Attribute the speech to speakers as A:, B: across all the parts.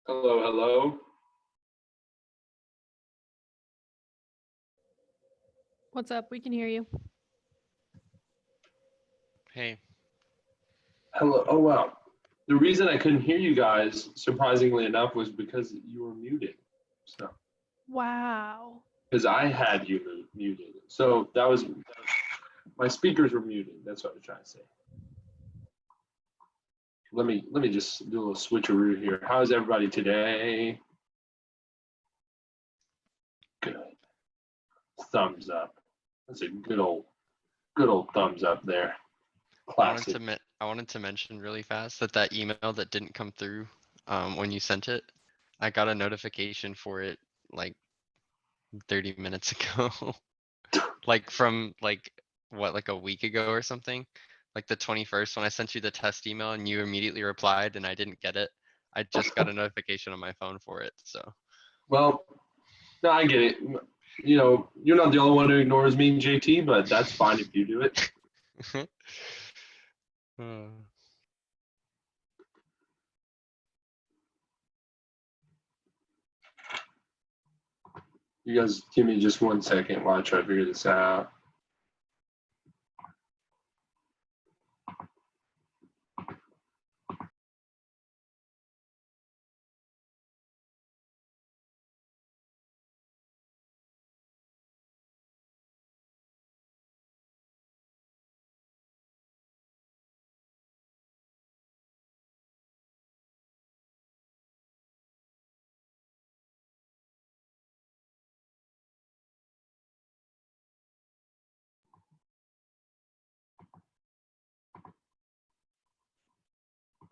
A: Hello, hello.
B: What's up? We can hear you.
C: Hey,
A: Hello. Oh, wow. The reason I couldn't hear you guys, surprisingly enough, was because you were muted. So,
B: Wow.
A: because I had you muted. So that was my speakers were muted. That's what I was trying to say. Let me just do a little switcheroo here. How's everybody today? Good. Thumbs up. That's a good old thumbs up there. Classic.
C: I wanted to mention really fast that email that didn't come through when you sent it, I got a notification for it like 30 minutes ago. Like from like a week ago or something. Like the 21st when I sent you the test email and you immediately replied and I didn't get it. I just got a notification on my phone for it. So
A: Well, no, I get it. You know, you're not the only one who ignores me, JT, but that's fine if you do it.
C: uh,
A: You guys give me just 1 second while I try to figure this out.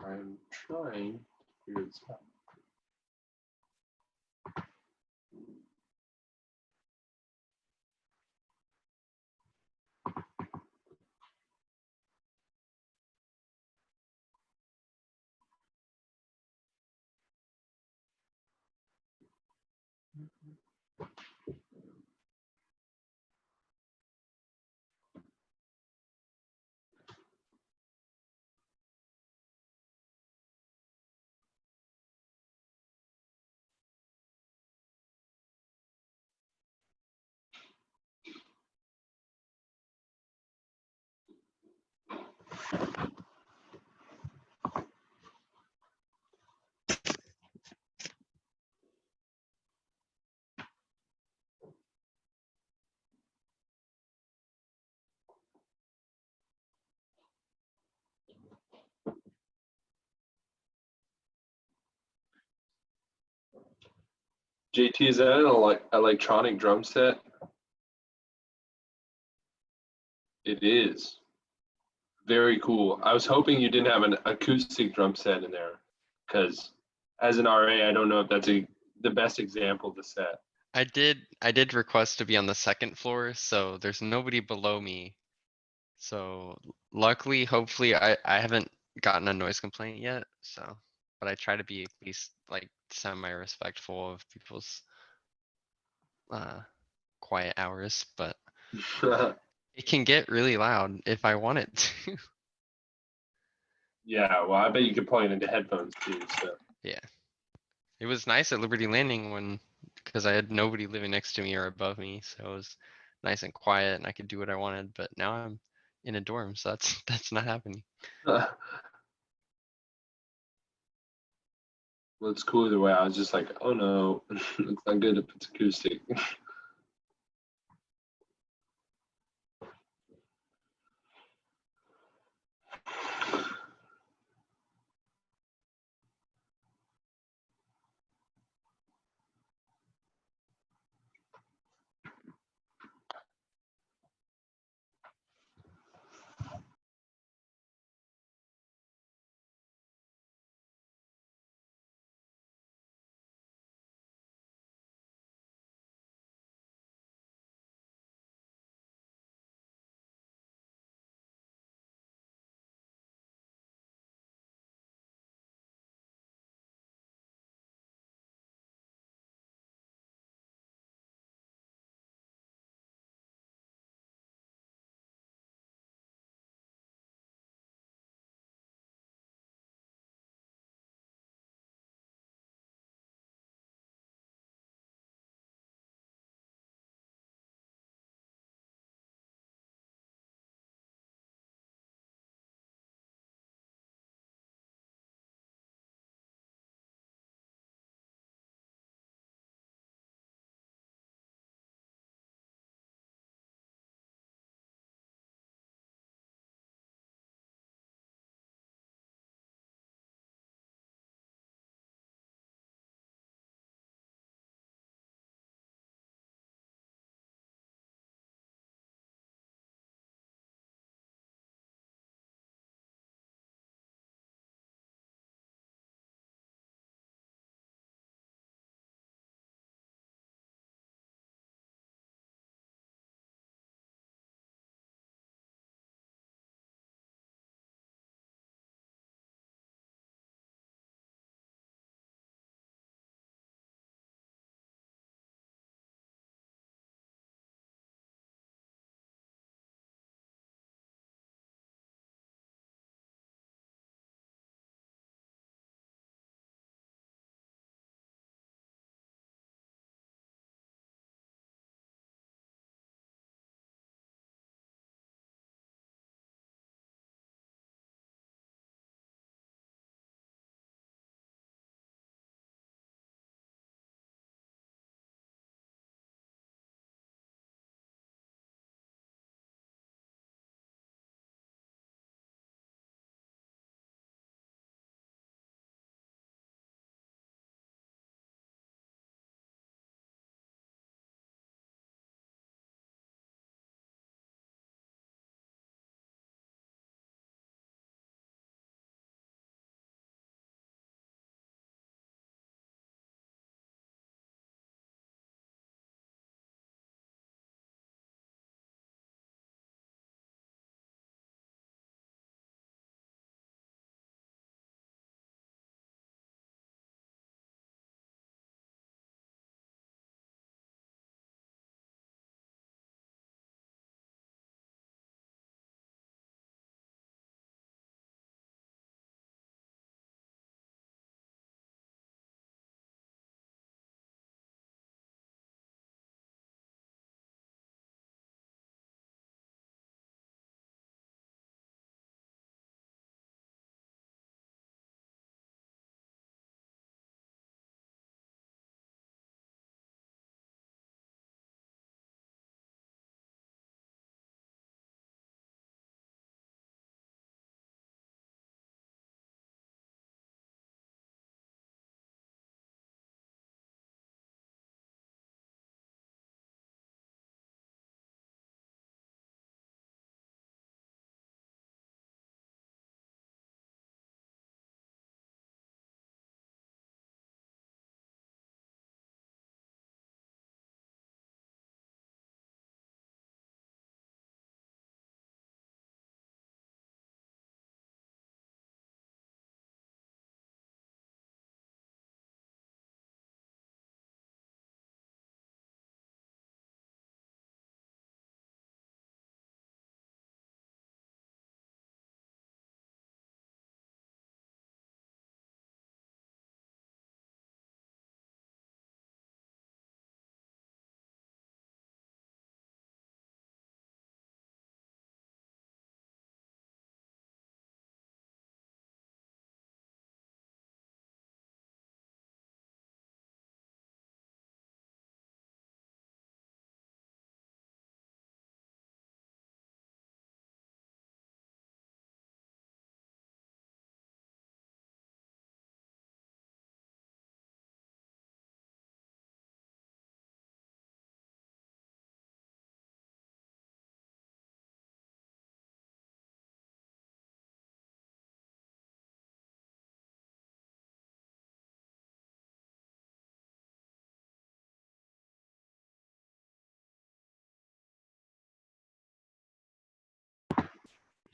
A: I'm trying to figure this out. JT, is that an electronic drum set? It is. Very cool. I was hoping you didn't have an acoustic drum set in there because as an RA, I don't know if that's the best example of the set.
C: I did request to be on the second floor, so there's nobody below me. So luckily, hopefully, I haven't gotten a noise complaint yet, so, but I try to be at least like semi-respectful of people's uh quiet hours, but it can get really loud if I want it to.
A: Yeah, well, I bet you could plug it into headphones too. So
C: Yeah. It was nice at Liberty Landing because I had nobody living next to me or above me, so it was nice and quiet and I could do what I wanted, but now I'm in a dorm, so that's that's not happening.
A: well, it's cool either way. I was just like, oh no, it's not good if it's acoustic.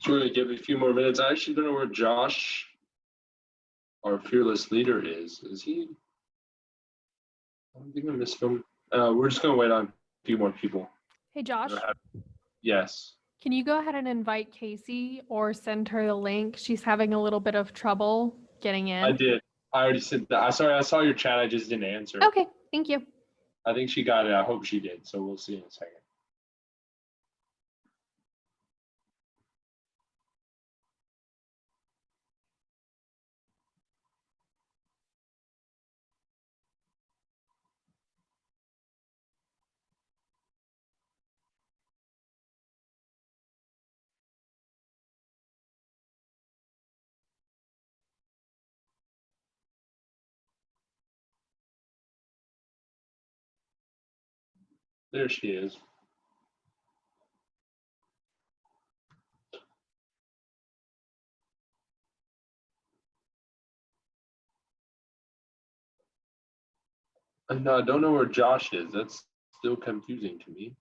A: So we're gonna give it a few more minutes. I actually don't know where Josh, our fearless leader, is. Is he? I don't think I missed him. We're just gonna wait on a few more people.
B: Hey, Josh,
A: Yes.
B: can you go ahead and invite Casey or send her the link? She's having a little bit of trouble getting in.
A: I did. I already sent that. I saw your chat. I just didn't answer.
B: Okay, thank you.
A: I think she got it. I hope she did. So we'll see in a second. There she is. And I don't know where Josh is. That's still confusing to me.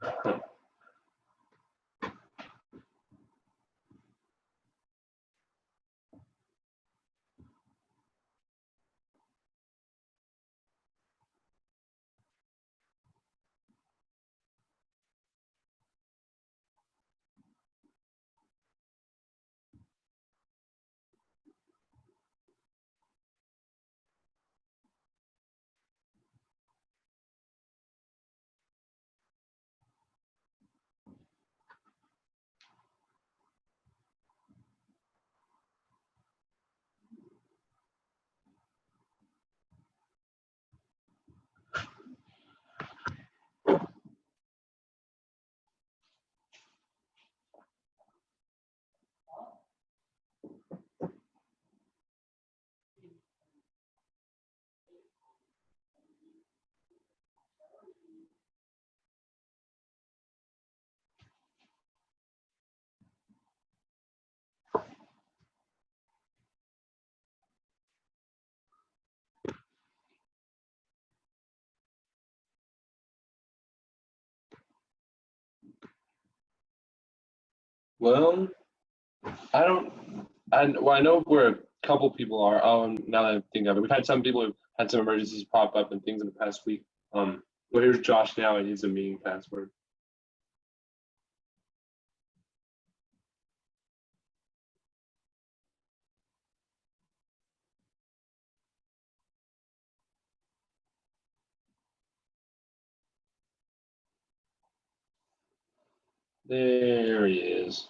A: Huh. Well, well, I know where a couple people are. Now that I think of it, we've had some people who've had some emergencies pop up and things in the past week. Well, here's Josh now, and he's a meeting password. There he is.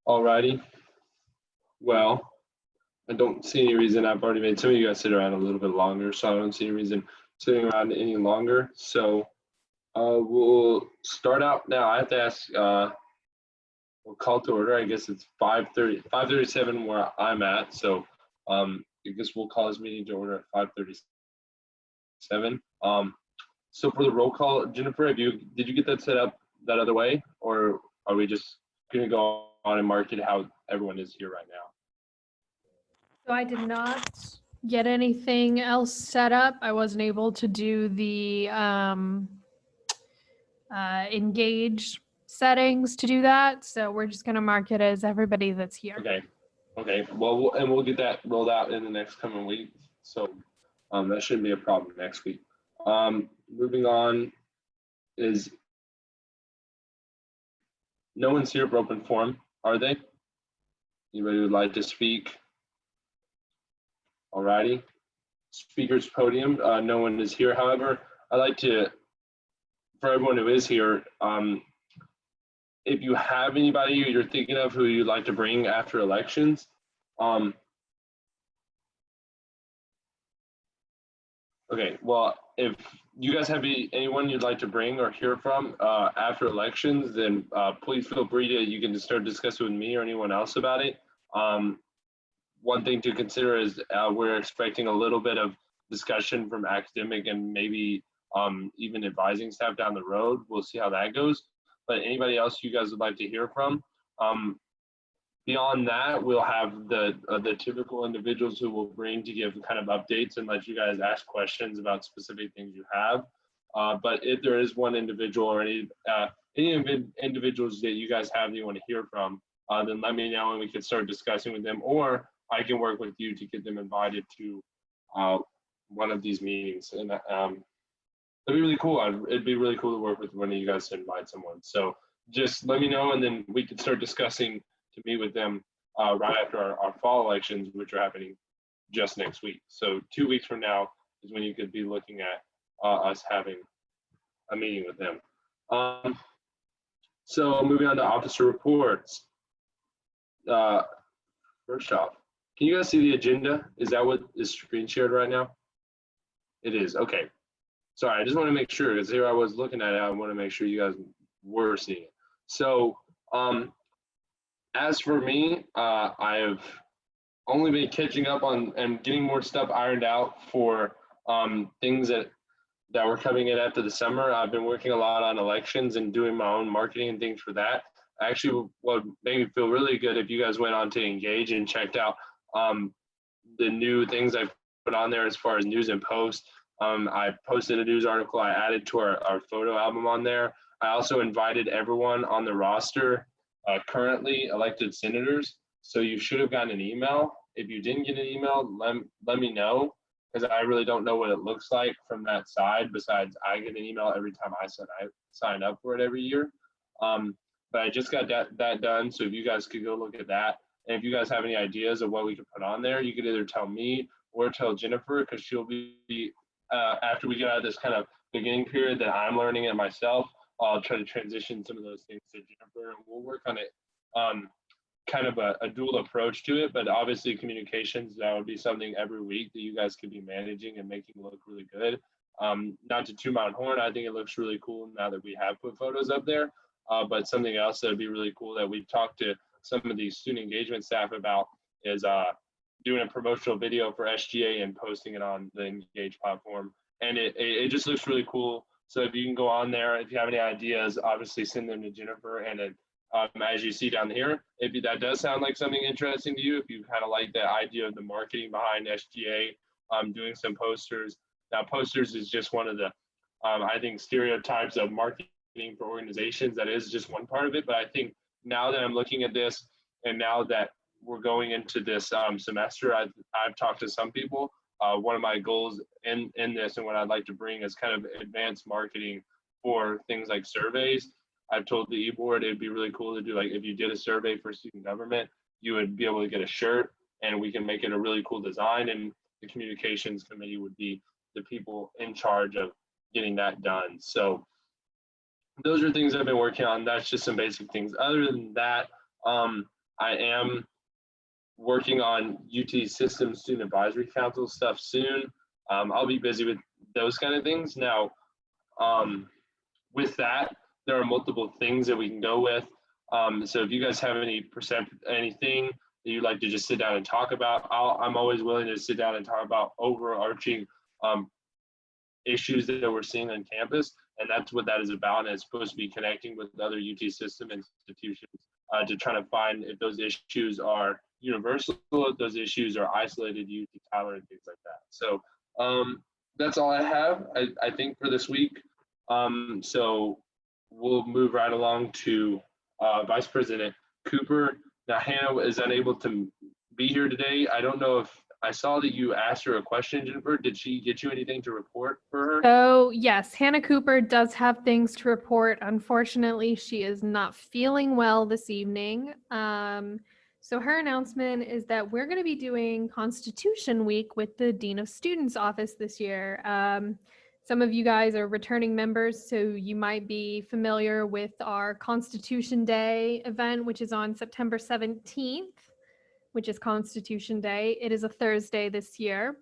A: Alrighty. Well, I don't see any reason. I've already made some of you guys sit around a little bit longer, so I don't see any reason sitting around any longer. So we'll start out now. I have to ask, we'll call to order. I guess it's 5:30, 5:37 where I'm at. So I guess we'll call this meeting to order at 5:37. So for the roll call, Jennifer, did you get that set up that other way, or are we just gonna go on and mark it how everyone is here right now?
B: So I did not get anything else set up. I wasn't able to do the engage settings to do that. So we're just gonna mark it as everybody that's here.
A: Okay. Okay. Well, we'll get that rolled out in the next coming week. So that shouldn't be a problem next week. Moving on is no one's here for open forum, are they? Anybody would like to speak? Alrighty. Speakers podium. No one is here. However, I'd like to, for everyone who is here, if you have anybody you're thinking of who you'd like to bring after elections, okay, well, if you guys have anyone you'd like to bring or hear from after elections, then please feel free to, you can just start discussing with me or anyone else about it. One thing to consider is we're expecting a little bit of discussion from academic and maybe even advising staff down the road. We'll see how that goes. But anybody else you guys would like to hear from? Beyond that, we'll have the typical individuals who will bring to give kind of updates and let you guys ask questions about specific things you have. But if there is one individual or any individuals that you guys have that you want to hear from, then let me know and we can start discussing with them, or I can work with you to get them invited to one of these meetings. And it'd be really cool. It'd be really cool to work with one of you guys to invite someone. So just let me know, and then we can start discussing to meet with them right after our fall elections, which are happening just next week. So 2 weeks from now is when you could be looking at us having a meeting with them. So moving on to officer reports. First off, can you guys see the agenda? Is that what is screen shared right now? It is, okay. Sorry, I just want to make sure, because here I was looking at it, I want to make sure you guys were seeing it. So as for me, I have only been catching up on and getting more stuff ironed out for things that were coming in after the summer. I've been working a lot on elections and doing my own marketing and things for that. Actually, what made me feel really good if you guys went on to Engage and checked out the new things I put on there as far as news and posts. I posted a news article I added to our photo album on there. I also invited everyone on the roster, currently elected senators. So you should have gotten an email. If you didn't get an email, let me know, because I really don't know what it looks like from that side, besides I get an email every time I sign up for it every year. But I just got that done. So if you guys could go look at that. And if you guys have any ideas of what we could put on there, you could either tell me or tell Jennifer, because she'll be, after we get out of this kind of beginning period that I'm learning it myself, I'll try to transition some of those things to Jennifer, and we'll work on it, kind of a dual approach to it. But obviously communications, that would be something every week that you guys could be managing and making look really good. Not to toot my own horn, I think it looks really cool now that we have put photos up there. But something else that would be really cool that we've talked to some of the student engagement staff about is doing a promotional video for SGA and posting it on the Engage platform. And it just looks really cool. So if you can go on there, if you have any ideas, obviously send them to Jennifer. And as you see down here, if that does sound like something interesting to you, if you kind of like the idea of the marketing behind SGA, doing some posters. Now, posters is just one of the, I think, stereotypes of marketing for organizations. That is just one part of it. But I think now that I'm looking at this, and now that we're going into this semester, I've talked to some people. One of my goals in this and what I'd like to bring is kind of advanced marketing for things like surveys. I've told the e-board it'd be really cool to do, like, if you did a survey for student government, you would be able to get a shirt and we can make it a really cool design, and the communications committee would be the people in charge of getting that done. So those are things I've been working on. That's just some basic things. Other than that, I am working on UT System Student Advisory Council stuff soon. I'll be busy with those kind of things. Now, with that, there are multiple things that we can go with. So if you guys have anything that you'd like to just sit down and talk about, I'm always willing to sit down and talk about overarching issues that we're seeing on campus. And that's what that is about. And it's supposed to be connecting with other UT system institutions to try to find if those issues are universal, if those issues are isolated to UT Tyler and things like that. So that's all I have, I think, for this week. So we'll move right along to Vice President Cooper. Now, Hannah is unable to be here today. I don't know if I saw that you asked her a question, Jennifer. Did she get you anything to report for her?
B: So yes, Hannah Cooper does have things to report. Unfortunately, she is not feeling well this evening. So her announcement is that we're going to be doing Constitution Week with the Dean of Students office this year. Some of you guys are returning members, so you might be familiar with our Constitution Day event, which is on September 17th, which is Constitution Day. It is a Thursday this year.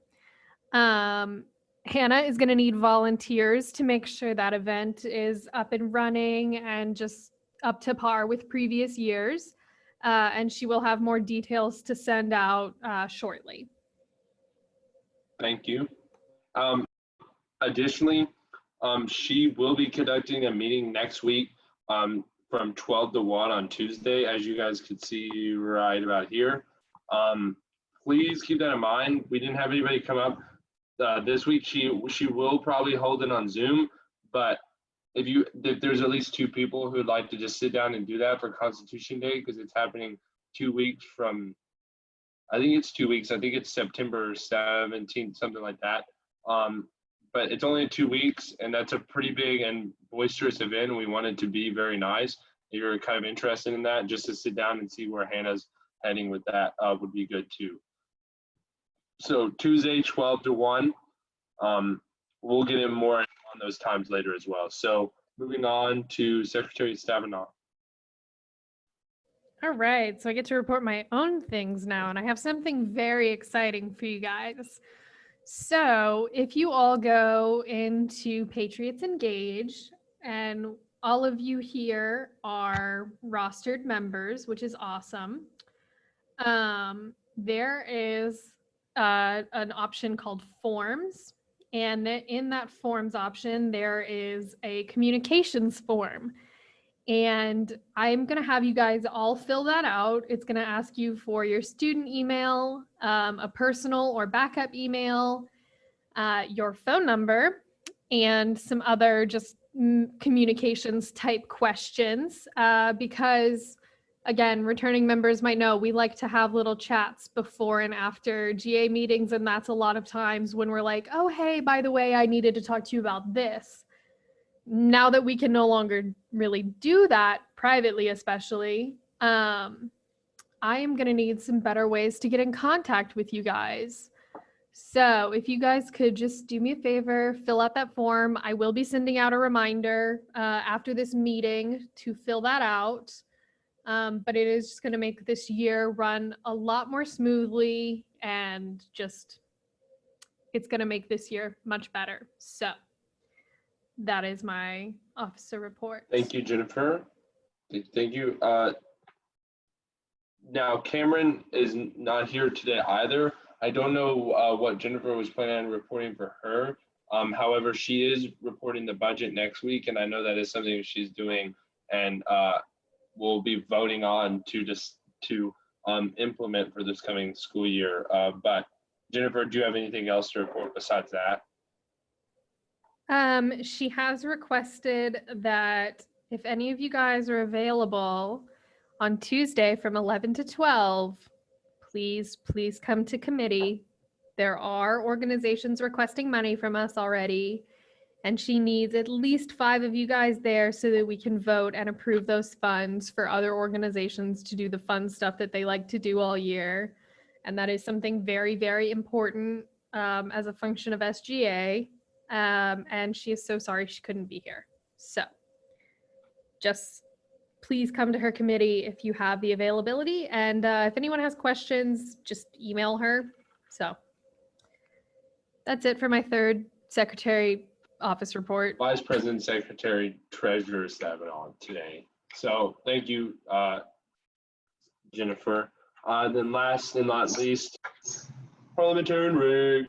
B: Hannah is going to need volunteers to make sure that event is up and running and just up to par with previous years. And she will have more details to send out shortly.
A: Thank you. Additionally, she will be conducting a meeting next week from 12 to 1 on Tuesday, as you guys could see right about here. Please keep that in mind. We didn't have anybody come up this week. She will probably hold it on Zoom, but if there's at least 2 people who'd like to just sit down and do that for Constitution Day, because it's happening 2 weeks from, I think it's 2 weeks. I think it's September 17th, something like that. But it's only 2 weeks, and that's a pretty big and boisterous event. And we want it to be very nice. If you're kind of interested in that, just to sit down and see where Hannah's heading with that would be good too. So Tuesday, 12 to 1. We'll get in more on those times later as well. So moving on to Secretary Stavinoff.
B: All right, so I get to report my own things now, and I have something very exciting for you guys. So if you all go into Patriots Engage, and all of you here are rostered members, which is awesome. There is an option called Forms, and in that Forms option, there is a communications form. And I'm going to have you guys all fill that out. It's going to ask you for your student email, a personal or backup email, your phone number, and some other just communications type questions. Because, again, returning members might know we like to have little chats before and after GA meetings. And that's a lot of times when we're like, oh, hey, by the way, I needed to talk to you about this. Now that we can no longer really do that privately, especially, I am going to need some better ways to get in contact with you guys. So if you guys could just do me a favor, fill out that form. I will be sending out a reminder after this meeting to fill that out. But it is just going to make this year run a lot more smoothly, and just, it's going to make this year much better. So that is my officer report.
A: Thank you, Jennifer. Thank you. Now, Cameron is not here today either. I don't know what Jennifer was planning on reporting for her. However, she is reporting the budget next week, and I know that is something she's doing, and we'll be voting on to implement for this coming school year. But Jennifer, do you have anything else to report besides that?
B: She has requested that if any of you guys are available on Tuesday from 11 to 12, please come to committee. There are organizations requesting money from us already, and she needs at least 5 of you guys there so that we can vote and approve those funds for other organizations to do the fun stuff that they like to do all year. And that is something very, very important as a function of SGA. And she is so sorry she couldn't be here. So just please come to her committee if you have the availability. And if anyone has questions, just email her. So that's it for my third secretary office report.
A: Vice President, Secretary, Treasurer Stavinoff today. So thank you, Jennifer. Then last and not least, Parliamentarian Rick.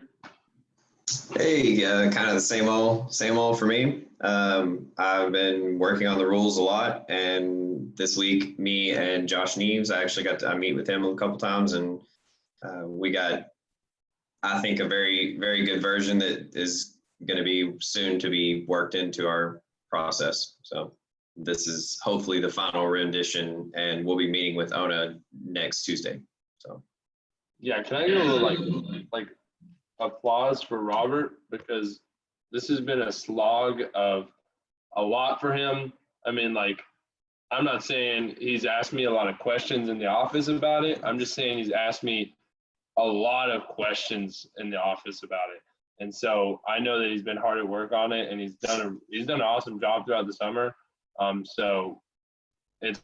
D: Hey, kind of the same old for me. I've been working on the rules a lot, and this week, me and Josh Neves, I actually got to meet with him a couple times, and we got, I think, a very, very good version that is going to be soon to be worked into our process. So this is hopefully the final rendition, and we'll be meeting with Ona next Tuesday. So
A: yeah, can I get a little like applause for Robert, because this has been a slog of a lot for him. I mean, like, I'm not saying he's asked me a lot of questions in the office about it. I'm just saying he's asked me a lot of questions in the office about it. And so I know that he's been hard at work on it, and he's done an awesome job throughout the summer. So it's